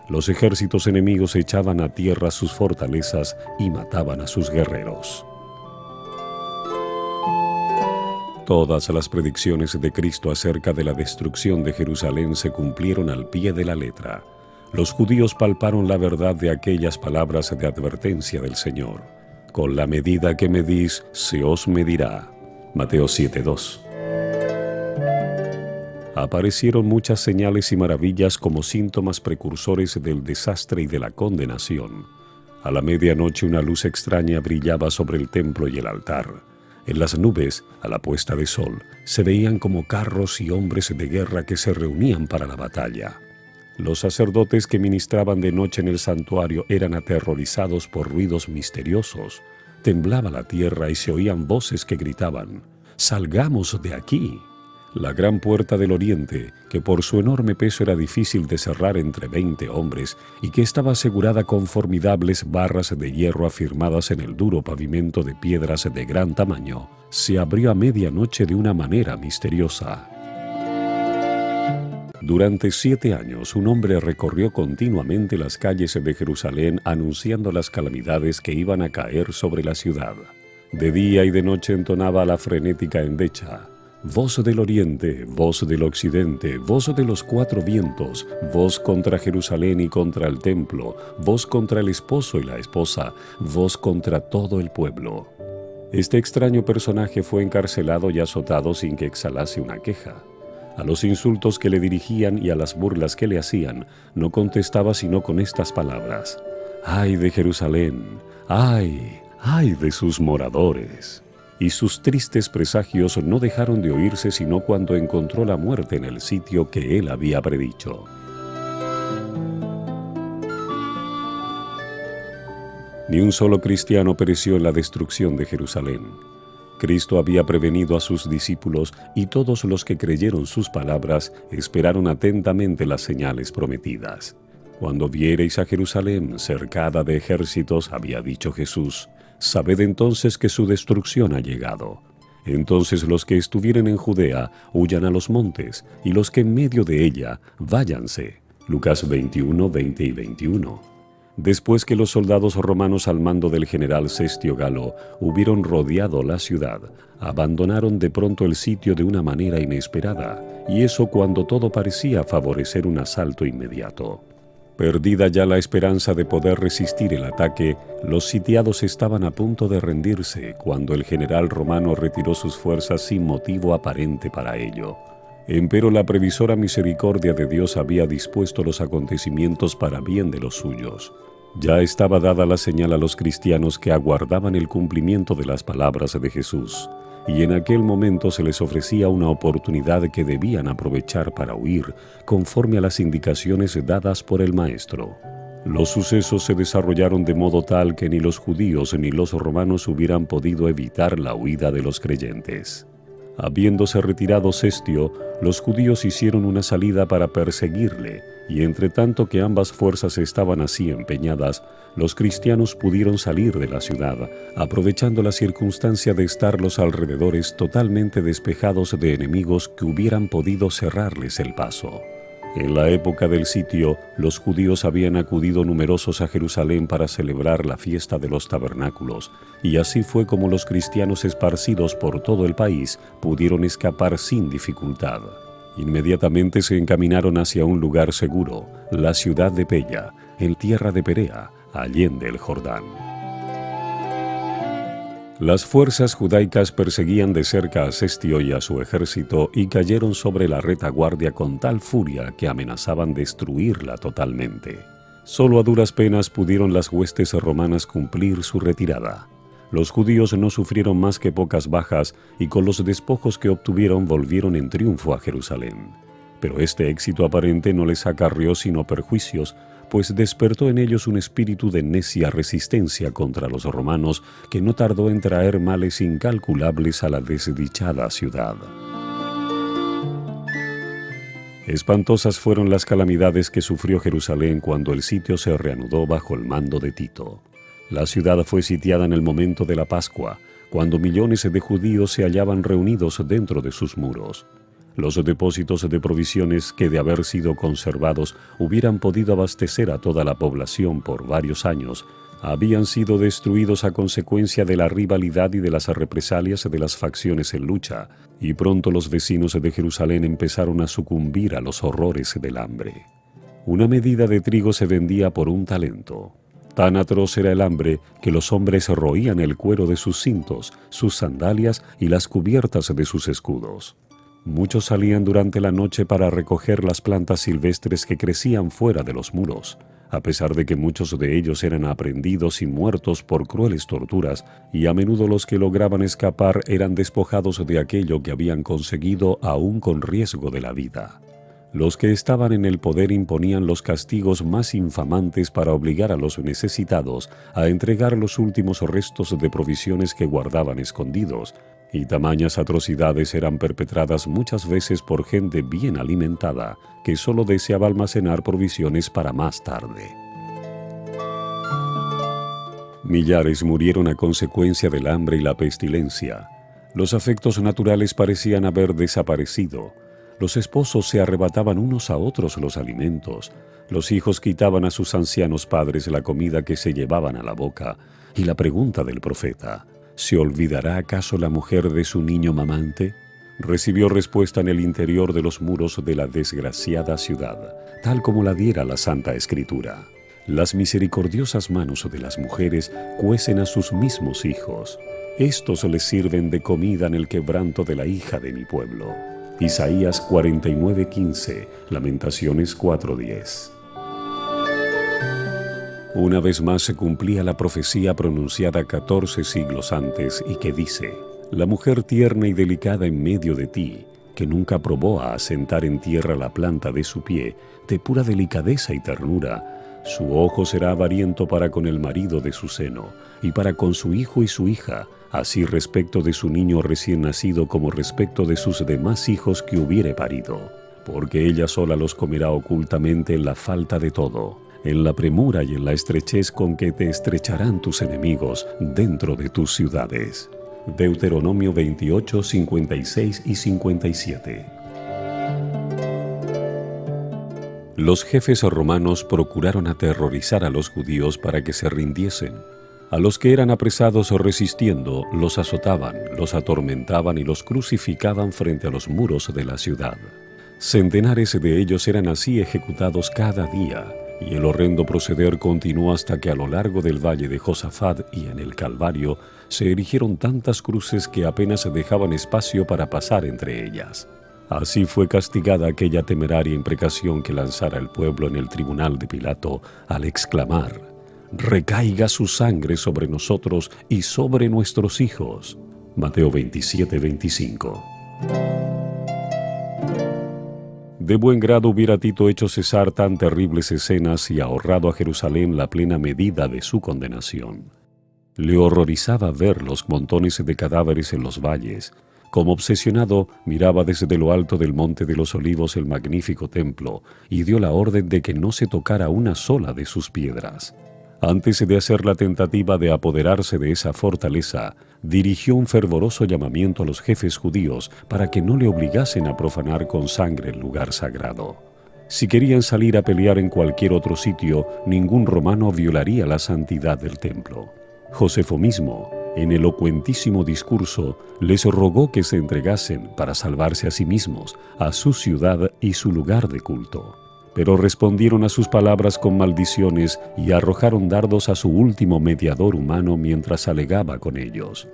los ejércitos enemigos echaban a tierra sus fortalezas y mataban a sus guerreros. Todas las predicciones de Cristo acerca de la destrucción de Jerusalén se cumplieron al pie de la letra. Los judíos palparon la verdad de aquellas palabras de advertencia del Señor. Con la medida que medís, se os medirá. Mateo 7:2. Aparecieron muchas señales y maravillas como síntomas precursores del desastre y de la condenación. A la medianoche una luz extraña brillaba sobre el templo y el altar. En las nubes, a la puesta de sol, se veían como carros y hombres de guerra que se reunían para la batalla. Los sacerdotes que ministraban de noche en el santuario eran aterrorizados por ruidos misteriosos. Temblaba la tierra y se oían voces que gritaban: «¡Salgamos de aquí!». La gran puerta del oriente, que por su enorme peso era difícil de cerrar entre 20 hombres y que estaba asegurada con formidables barras de hierro afirmadas en el duro pavimento de piedras de gran tamaño, se abrió a medianoche de una manera misteriosa. Durante 7 años, un hombre recorrió continuamente las calles de Jerusalén anunciando las calamidades que iban a caer sobre la ciudad. De día y de noche entonaba la frenética endecha: «Voz del oriente, voz del occidente, voz de los 4 vientos, voz contra Jerusalén y contra el templo, voz contra el esposo y la esposa, voz contra todo el pueblo». Este extraño personaje fue encarcelado y azotado sin que exhalase una queja. A los insultos que le dirigían y a las burlas que le hacían, no contestaba sino con estas palabras: «¡Ay de Jerusalén! ¡Ay! ¡Ay de sus moradores!». Y sus tristes presagios no dejaron de oírse sino cuando encontró la muerte en el sitio que él había predicho. Ni un solo cristiano pereció en la destrucción de Jerusalén. Cristo había prevenido a sus discípulos y todos los que creyeron sus palabras esperaron atentamente las señales prometidas. «Cuando viereis a Jerusalén cercada de ejércitos», había dicho Jesús, «sabed entonces que su destrucción ha llegado. Entonces los que estuvieren en Judea huyan a los montes, y los que en medio de ella váyanse». Lucas 21, 20 y 21. Después que los soldados romanos al mando del general Cestio Galo hubieron rodeado la ciudad, abandonaron de pronto el sitio de una manera inesperada, y eso cuando todo parecía favorecer un asalto inmediato. Perdida ya la esperanza de poder resistir el ataque, los sitiados estaban a punto de rendirse cuando el general romano retiró sus fuerzas sin motivo aparente para ello. Empero la previsora misericordia de Dios había dispuesto los acontecimientos para bien de los suyos. Ya estaba dada la señal a los cristianos que aguardaban el cumplimiento de las palabras de Jesús, y en aquel momento se les ofrecía una oportunidad que debían aprovechar para huir, conforme a las indicaciones dadas por el Maestro. Los sucesos se desarrollaron de modo tal que ni los judíos ni los romanos hubieran podido evitar la huida de los creyentes. Habiéndose retirado Cestio, los judíos hicieron una salida para perseguirle, y entre tanto que ambas fuerzas estaban así empeñadas, los cristianos pudieron salir de la ciudad, aprovechando la circunstancia de estar los alrededores totalmente despejados de enemigos que hubieran podido cerrarles el paso. En la época del sitio, los judíos habían acudido numerosos a Jerusalén para celebrar la fiesta de los tabernáculos, y así fue como los cristianos esparcidos por todo el país pudieron escapar sin dificultad. Inmediatamente se encaminaron hacia un lugar seguro, la ciudad de Pella, en tierra de Perea, allende el Jordán. Las fuerzas judaicas perseguían de cerca a Cestio y a su ejército y cayeron sobre la retaguardia con tal furia que amenazaban destruirla totalmente. Solo a duras penas pudieron las huestes romanas cumplir su retirada. Los judíos no sufrieron más que pocas bajas y con los despojos que obtuvieron volvieron en triunfo a Jerusalén. Pero este éxito aparente no les acarreó sino perjuicios, pues despertó en ellos un espíritu de necia resistencia contra los romanos que no tardó en traer males incalculables a la desdichada ciudad. Espantosas fueron las calamidades que sufrió Jerusalén cuando el sitio se reanudó bajo el mando de Tito. La ciudad fue sitiada en el momento de la Pascua, cuando millones de judíos se hallaban reunidos dentro de sus muros. Los depósitos de provisiones que, de haber sido conservados, hubieran podido abastecer a toda la población por varios años, habían sido destruidos a consecuencia de la rivalidad y de las represalias de las facciones en lucha, y pronto los vecinos de Jerusalén empezaron a sucumbir a los horrores del hambre. Una medida de trigo se vendía por 1 talento. Tan atroz era el hambre que los hombres roían el cuero de sus cintos, sus sandalias y las cubiertas de sus escudos. Muchos salían durante la noche para recoger las plantas silvestres que crecían fuera de los muros, a pesar de que muchos de ellos eran aprehendidos y muertos por crueles torturas, y a menudo los que lograban escapar eran despojados de aquello que habían conseguido aún con riesgo de la vida. Los que estaban en el poder imponían los castigos más infamantes para obligar a los necesitados a entregar los últimos restos de provisiones que guardaban escondidos, y tamañas atrocidades eran perpetradas muchas veces por gente bien alimentada que solo deseaba almacenar provisiones para más tarde. Millares murieron a consecuencia del hambre y la pestilencia. Los afectos naturales parecían haber desaparecido. Los esposos se arrebataban unos a otros los alimentos. Los hijos quitaban a sus ancianos padres la comida que se llevaban a la boca. Y la pregunta del profeta, ¿se olvidará acaso la mujer de su niño mamante?, recibió respuesta en el interior de los muros de la desgraciada ciudad, tal como la diera la Santa Escritura. Las misericordiosas manos de las mujeres cuecen a sus mismos hijos. Estos les sirven de comida en el quebranto de la hija de mi pueblo. Isaías 49:15, Lamentaciones 4:10. Una vez más se cumplía la profecía pronunciada 14 siglos antes y que dice: la mujer tierna y delicada en medio de ti, que nunca probó a asentar en tierra la planta de su pie, de pura delicadeza y ternura, su ojo será avariento para con el marido de su seno, y para con su hijo y su hija, así respecto de su niño recién nacido como respecto de sus demás hijos que hubiere parido. Porque ella sola los comerá ocultamente en la falta de todo, en la premura y en la estrechez con que te estrecharán tus enemigos dentro de tus ciudades. Deuteronomio 28, 56 y 57. Los jefes romanos procuraron aterrorizar a los judíos para que se rindiesen. A los que eran apresados o resistiendo, los azotaban, los atormentaban y los crucificaban frente a los muros de la ciudad. Centenares de ellos eran así ejecutados cada día, y el horrendo proceder continuó hasta que a lo largo del valle de Josafat y en el Calvario se erigieron tantas cruces que apenas dejaban espacio para pasar entre ellas. Así fue castigada aquella temeraria imprecación que lanzara el pueblo en el tribunal de Pilato al exclamar: «Recaiga su sangre sobre nosotros y sobre nuestros hijos». Mateo 27:25. De buen grado hubiera Tito hecho cesar tan terribles escenas y ahorrado a Jerusalén la plena medida de su condenación. Le horrorizaba ver los montones de cadáveres en los valles. Como obsesionado, miraba desde lo alto del Monte de los Olivos el magnífico templo y dio la orden de que no se tocara una sola de sus piedras. Antes de hacer la tentativa de apoderarse de esa fortaleza, dirigió un fervoroso llamamiento a los jefes judíos para que no le obligasen a profanar con sangre el lugar sagrado. Si querían salir a pelear en cualquier otro sitio, ningún romano violaría la santidad del templo. Josefo mismo, en elocuentísimo discurso, les rogó que se entregasen, para salvarse a sí mismos, a su ciudad y su lugar de culto. Pero respondieron a sus palabras con maldiciones y arrojaron dardos a su último mediador humano mientras alegaba con ellos.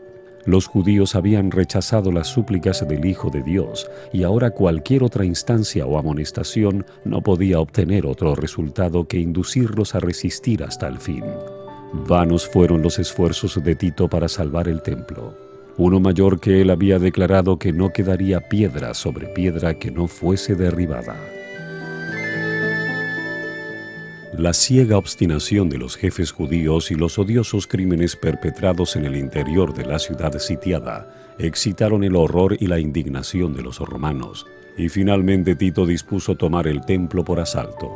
Los judíos habían rechazado las súplicas del Hijo de Dios y ahora cualquier otra instancia o amonestación no podía obtener otro resultado que inducirlos a resistir hasta el fin. Vanos fueron los esfuerzos de Tito para salvar el templo. Uno mayor que él había declarado que no quedaría piedra sobre piedra que no fuese derribada. La ciega obstinación de los jefes judíos y los odiosos crímenes perpetrados en el interior de la ciudad sitiada excitaron el horror y la indignación de los romanos, y finalmente Tito dispuso tomar el templo por asalto.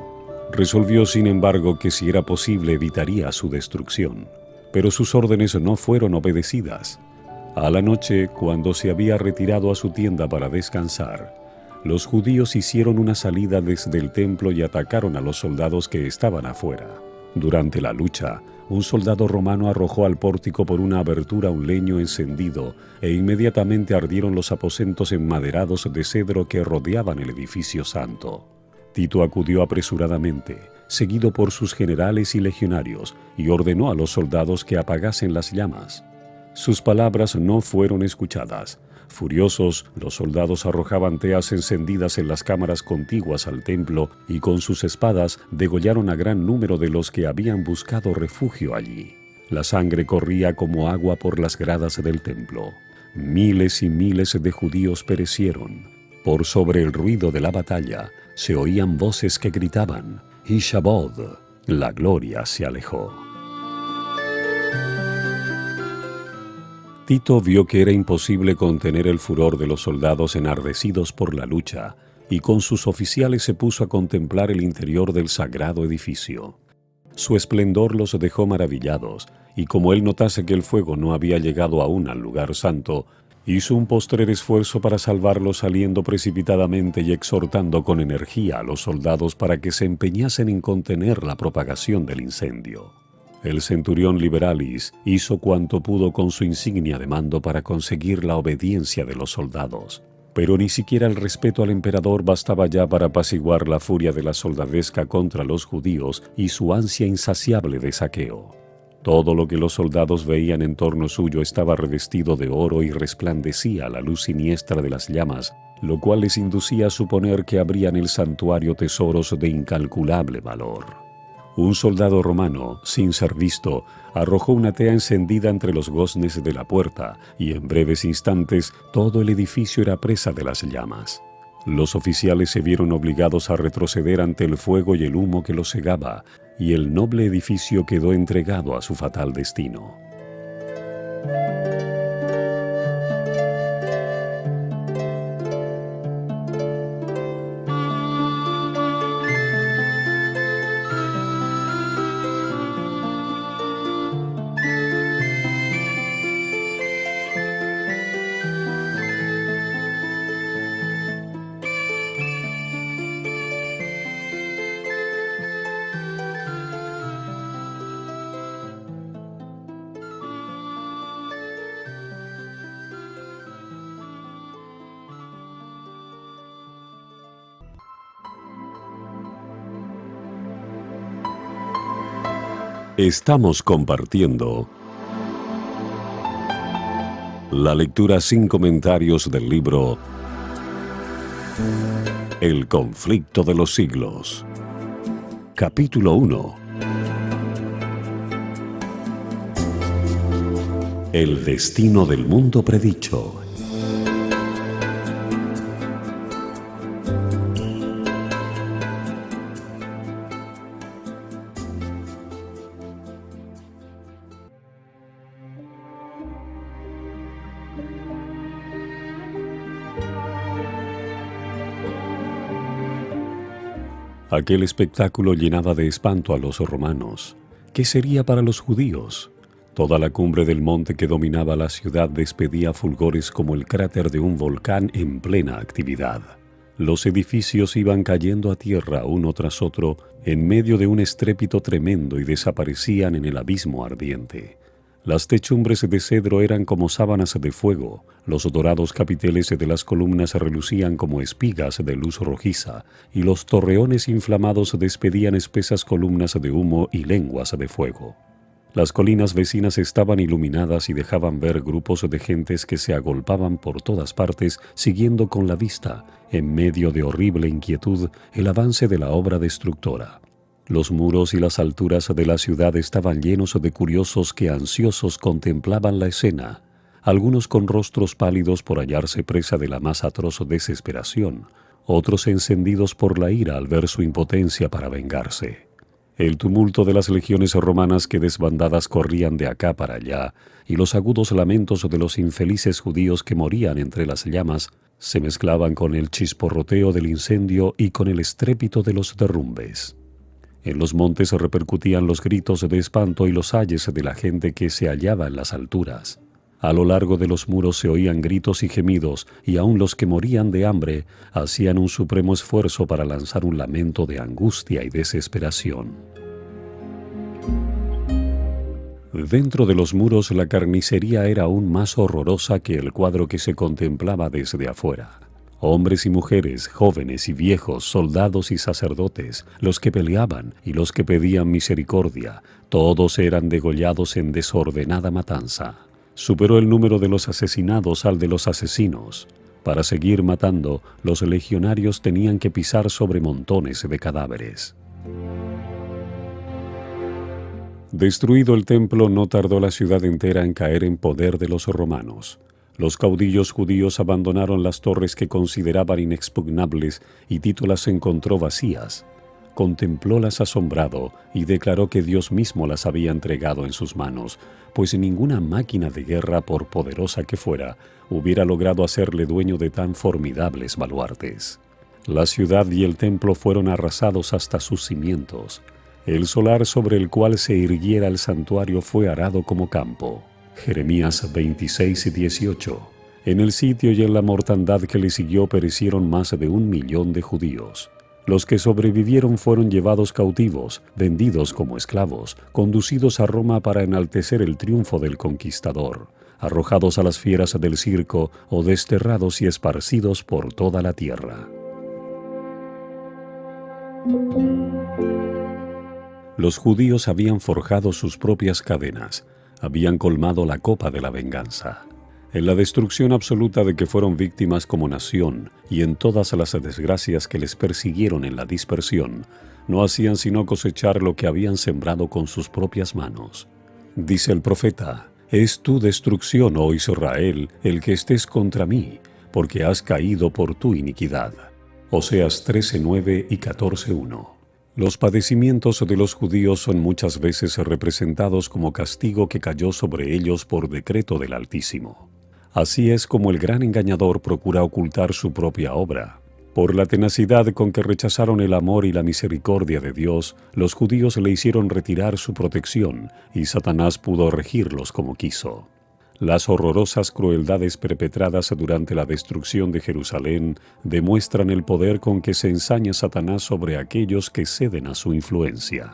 Resolvió, sin embargo, que si era posible evitaría su destrucción, pero sus órdenes no fueron obedecidas. A la noche, cuando se había retirado a su tienda para descansar, los judíos hicieron una salida desde el templo y atacaron a los soldados que estaban afuera. Durante la lucha, un soldado romano arrojó al pórtico por una abertura un leño encendido e inmediatamente ardieron los aposentos enmaderados de cedro que rodeaban el edificio santo. Tito acudió apresuradamente, seguido por sus generales y legionarios, y ordenó a los soldados que apagasen las llamas. Sus palabras no fueron escuchadas. Furiosos, los soldados arrojaban teas encendidas en las cámaras contiguas al templo y con sus espadas degollaron a gran número de los que habían buscado refugio allí. La sangre corría como agua por las gradas del templo. Miles y miles de judíos perecieron. Por sobre el ruido de la batalla, se oían voces que gritaban, Ishabod, la gloria se alejó. Tito vio que era imposible contener el furor de los soldados enardecidos por la lucha, y con sus oficiales se puso a contemplar el interior del sagrado edificio. Su esplendor los dejó maravillados, y como él notase que el fuego no había llegado aún al lugar santo, hizo un postrer esfuerzo para salvarlos saliendo precipitadamente y exhortando con energía a los soldados para que se empeñasen en contener la propagación del incendio. El centurión Liberalis hizo cuanto pudo con su insignia de mando para conseguir la obediencia de los soldados, pero ni siquiera el respeto al emperador bastaba ya para apaciguar la furia de la soldadesca contra los judíos y su ansia insaciable de saqueo. Todo lo que los soldados veían en torno suyo estaba revestido de oro y resplandecía a la luz siniestra de las llamas, lo cual les inducía a suponer que habría en el santuario tesoros de incalculable valor. Un soldado romano, sin ser visto, arrojó una tea encendida entre los goznes de la puerta y en breves instantes todo el edificio era presa de las llamas. Los oficiales se vieron obligados a retroceder ante el fuego y el humo que los cegaba, y el noble edificio quedó entregado a su fatal destino. Estamos compartiendo la lectura sin comentarios del libro El conflicto de los siglos. Capítulo 1. El destino del mundo predicho. Aquel espectáculo llenaba de espanto a los romanos. ¿Qué sería para los judíos? Toda la cumbre del monte que dominaba la ciudad despedía fulgores como el cráter de un volcán en plena actividad. Los edificios iban cayendo a tierra uno tras otro en medio de un estrépito tremendo y desaparecían en el abismo ardiente. Las techumbres de cedro eran como sábanas de fuego, los dorados capiteles de las columnas relucían como espigas de luz rojiza, y los torreones inflamados despedían espesas columnas de humo y lenguas de fuego. Las colinas vecinas estaban iluminadas y dejaban ver grupos de gentes que se agolpaban por todas partes, siguiendo con la vista, en medio de horrible inquietud, el avance de la obra destructora. Los muros y las alturas de la ciudad estaban llenos de curiosos que ansiosos contemplaban la escena, algunos con rostros pálidos por hallarse presa de la más atroz desesperación, otros encendidos por la ira al ver su impotencia para vengarse. El tumulto de las legiones romanas que desbandadas corrían de acá para allá, y los agudos lamentos de los infelices judíos que morían entre las llamas, se mezclaban con el chisporroteo del incendio y con el estrépito de los derrumbes. En los montes repercutían los gritos de espanto y los ayes de la gente que se hallaba en las alturas. A lo largo de los muros se oían gritos y gemidos, y aun los que morían de hambre hacían un supremo esfuerzo para lanzar un lamento de angustia y desesperación. Dentro de los muros la carnicería era aún más horrorosa que el cuadro que se contemplaba desde afuera. Hombres y mujeres, jóvenes y viejos, soldados y sacerdotes, los que peleaban y los que pedían misericordia, todos eran degollados en desordenada matanza. Superó el número de los asesinados al de los asesinos. Para seguir matando, los legionarios tenían que pisar sobre montones de cadáveres. Destruido el templo, no tardó la ciudad entera en caer en poder de los romanos. Los caudillos judíos abandonaron las torres que consideraban inexpugnables y Tito las encontró vacías. Contemplólas asombrado y declaró que Dios mismo las había entregado en sus manos, pues ninguna máquina de guerra, por poderosa que fuera, hubiera logrado hacerle dueño de tan formidables baluartes. La ciudad y el templo fueron arrasados hasta sus cimientos. El solar sobre el cual se irguiera el santuario fue arado como campo. Jeremías 26:18. En el sitio y en la mortandad que le siguió perecieron más de 1.000.000 de judíos. Los que sobrevivieron fueron llevados cautivos, vendidos como esclavos, conducidos a Roma para enaltecer el triunfo del conquistador, arrojados a las fieras del circo o desterrados y esparcidos por toda la tierra. Los judíos habían forjado sus propias cadenas, habían colmado la copa de la venganza. En la destrucción absoluta de que fueron víctimas como nación y en todas las desgracias que les persiguieron en la dispersión, no hacían sino cosechar lo que habían sembrado con sus propias manos. Dice el profeta: «Es tu destrucción, oh Israel, el que estés contra mí, porque has caído por tu iniquidad». Oseas 13:9 y 14:1. Los padecimientos de los judíos son muchas veces representados como castigo que cayó sobre ellos por decreto del Altísimo. Así es como el gran engañador procura ocultar su propia obra. Por la tenacidad con que rechazaron el amor y la misericordia de Dios, los judíos le hicieron retirar su protección y Satanás pudo regirlos como quiso. Las horrorosas crueldades perpetradas durante la destrucción de Jerusalén demuestran el poder con que se ensaña Satanás sobre aquellos que ceden a su influencia.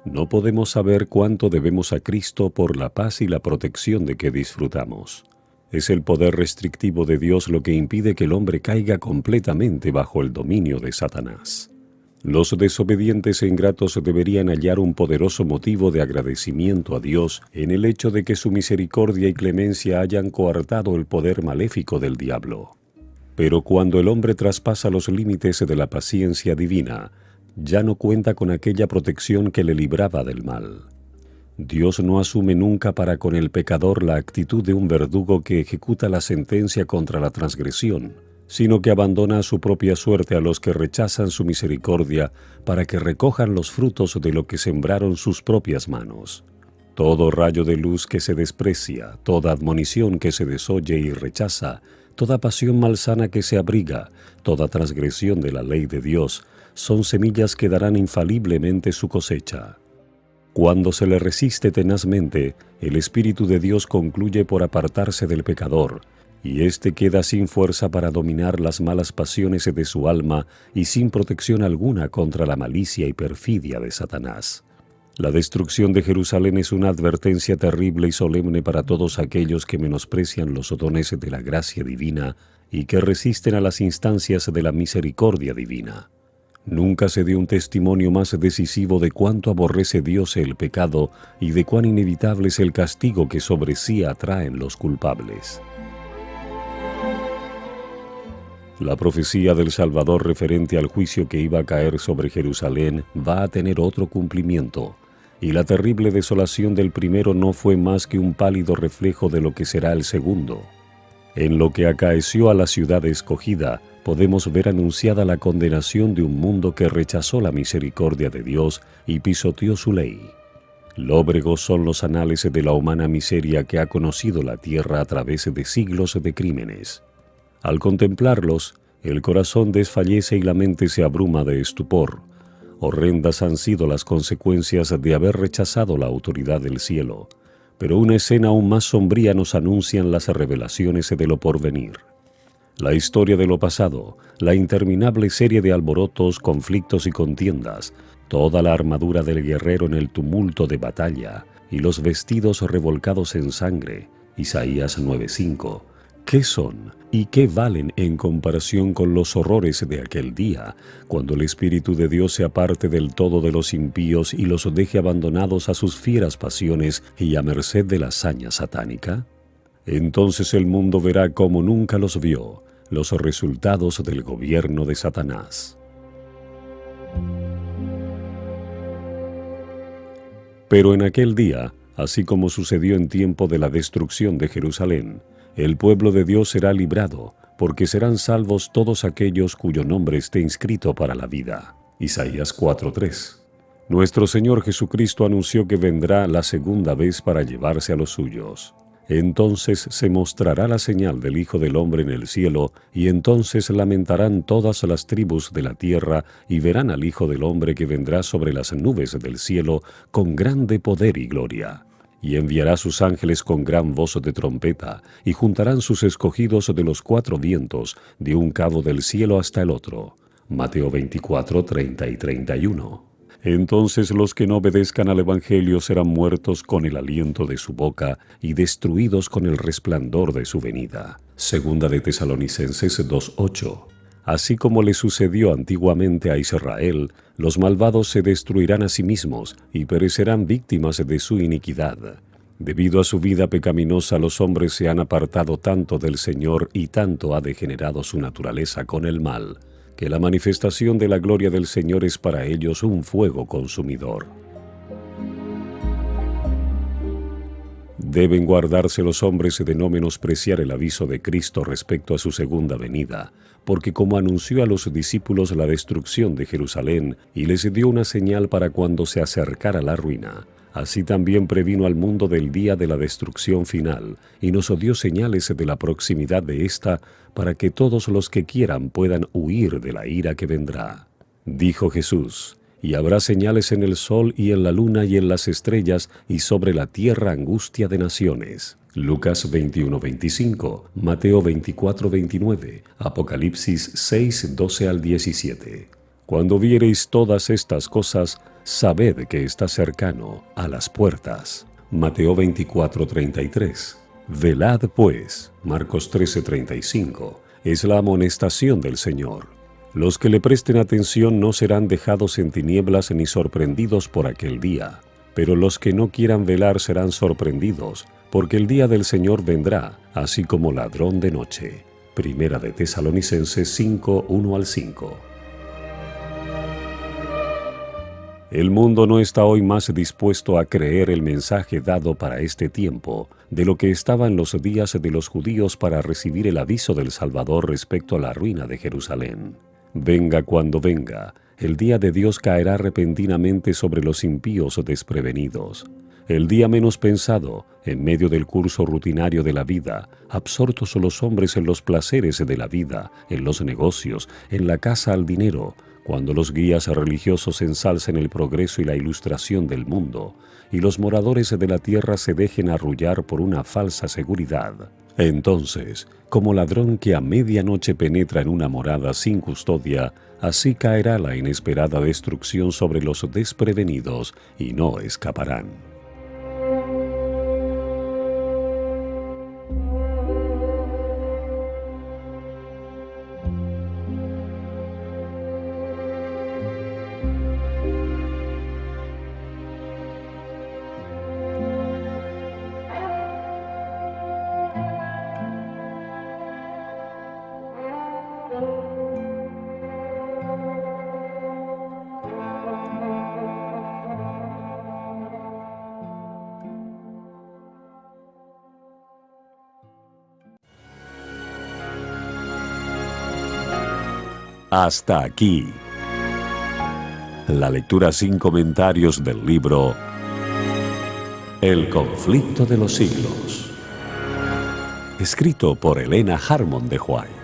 No podemos saber cuánto debemos a Cristo por la paz y la protección de que disfrutamos. Es el poder restrictivo de Dios lo que impide que el hombre caiga completamente bajo el dominio de Satanás. Los desobedientes e ingratos deberían hallar un poderoso motivo de agradecimiento a Dios en el hecho de que su misericordia y clemencia hayan coartado el poder maléfico del diablo. Pero cuando el hombre traspasa los límites de la paciencia divina, ya no cuenta con aquella protección que le libraba del mal. Dios no asume nunca para con el pecador la actitud de un verdugo que ejecuta la sentencia contra la transgresión, sino que abandona a su propia suerte a los que rechazan su misericordia para que recojan los frutos de lo que sembraron sus propias manos. Todo rayo de luz que se desprecia, toda admonición que se desoye y rechaza, toda pasión malsana que se abriga, toda transgresión de la ley de Dios, son semillas que darán infaliblemente su cosecha. Cuando se le resiste tenazmente, el Espíritu de Dios concluye por apartarse del pecador, y éste queda sin fuerza para dominar las malas pasiones de su alma y sin protección alguna contra la malicia y perfidia de Satanás. La destrucción de Jerusalén es una advertencia terrible y solemne para todos aquellos que menosprecian los dones de la gracia divina y que resisten a las instancias de la misericordia divina. Nunca se dio un testimonio más decisivo de cuánto aborrece Dios el pecado y de cuán inevitable es el castigo que sobre sí atraen los culpables. La profecía del Salvador referente al juicio que iba a caer sobre Jerusalén va a tener otro cumplimiento, y la terrible desolación del primero no fue más que un pálido reflejo de lo que será el segundo. En lo que acaeció a la ciudad escogida, podemos ver anunciada la condenación de un mundo que rechazó la misericordia de Dios y pisoteó su ley. Lóbregos son los anales de la humana miseria que ha conocido la tierra a través de siglos de crímenes. Al contemplarlos, el corazón desfallece y la mente se abruma de estupor. Horrendas han sido las consecuencias de haber rechazado la autoridad del cielo, pero una escena aún más sombría nos anuncian las revelaciones de lo porvenir. La historia de lo pasado, la interminable serie de alborotos, conflictos y contiendas, toda la armadura del guerrero en el tumulto de batalla y los vestidos revolcados en sangre, Isaías 9:5, ¿qué son y qué valen en comparación con los horrores de aquel día, cuando el Espíritu de Dios se aparte del todo de los impíos y los deje abandonados a sus fieras pasiones y a merced de la hazaña satánica? Entonces el mundo verá como nunca los vio, los resultados del gobierno de Satanás. Pero en aquel día, así como sucedió en tiempo de la destrucción de Jerusalén, el pueblo de Dios será librado, porque serán salvos todos aquellos cuyo nombre esté inscrito para la vida. Isaías 4:3. Nuestro Señor Jesucristo anunció que vendrá la segunda vez para llevarse a los suyos. Entonces se mostrará la señal del Hijo del Hombre en el cielo, y entonces lamentarán todas las tribus de la tierra, y verán al Hijo del Hombre que vendrá sobre las nubes del cielo con grande poder y gloria. Y enviará sus ángeles con gran voz de trompeta, y juntarán sus escogidos de los cuatro vientos, de un cabo del cielo hasta el otro. Mateo 24:30 y 31. Entonces los que no obedezcan al Evangelio serán muertos con el aliento de su boca y destruidos con el resplandor de su venida. Segunda de Tesalonicenses 2:8. Así como le sucedió antiguamente a Israel, los malvados se destruirán a sí mismos y perecerán víctimas de su iniquidad. Debido a su vida pecaminosa, los hombres se han apartado tanto del Señor y tanto ha degenerado su naturaleza con el mal, que la manifestación de la gloria del Señor es para ellos un fuego consumidor. Deben guardarse los hombres de no menospreciar el aviso de Cristo respecto a su segunda venida, porque como anunció a los discípulos la destrucción de Jerusalén y les dio una señal para cuando se acercara la ruina, así también previno al mundo del día de la destrucción final y nos dio señales de la proximidad de ésta para que todos los que quieran puedan huir de la ira que vendrá. Dijo Jesús: y habrá señales en el sol y en la luna y en las estrellas, y sobre la tierra angustia de naciones. Lucas 21:25, Mateo 24:29, Apocalipsis 6:12 al 17. Cuando viereis todas estas cosas, sabed que está cercano, a las puertas. Mateo 24:33. Velad pues, Marcos 13:35, es la amonestación del Señor. Los que le presten atención no serán dejados en tinieblas ni sorprendidos por aquel día, pero los que no quieran velar serán sorprendidos, porque el día del Señor vendrá, así como ladrón de noche. Primera de Tesalonicenses 5:1 al 5. El mundo no está hoy más dispuesto a creer el mensaje dado para este tiempo de lo que estaba en los días de los judíos para recibir el aviso del Salvador respecto a la ruina de Jerusalén. Venga cuando venga, el día de Dios caerá repentinamente sobre los impíos desprevenidos. El día menos pensado, en medio del curso rutinario de la vida, absortos los hombres en los placeres de la vida, en los negocios, en la caza al dinero, cuando los guías religiosos ensalcen el progreso y la ilustración del mundo, y los moradores de la tierra se dejen arrullar por una falsa seguridad. Entonces, como ladrón que a medianoche penetra en una morada sin custodia, así caerá la inesperada destrucción sobre los desprevenidos y no escaparán. Hasta aquí la lectura sin comentarios del libro El conflicto de los siglos, escrito por Elena Harmon de White.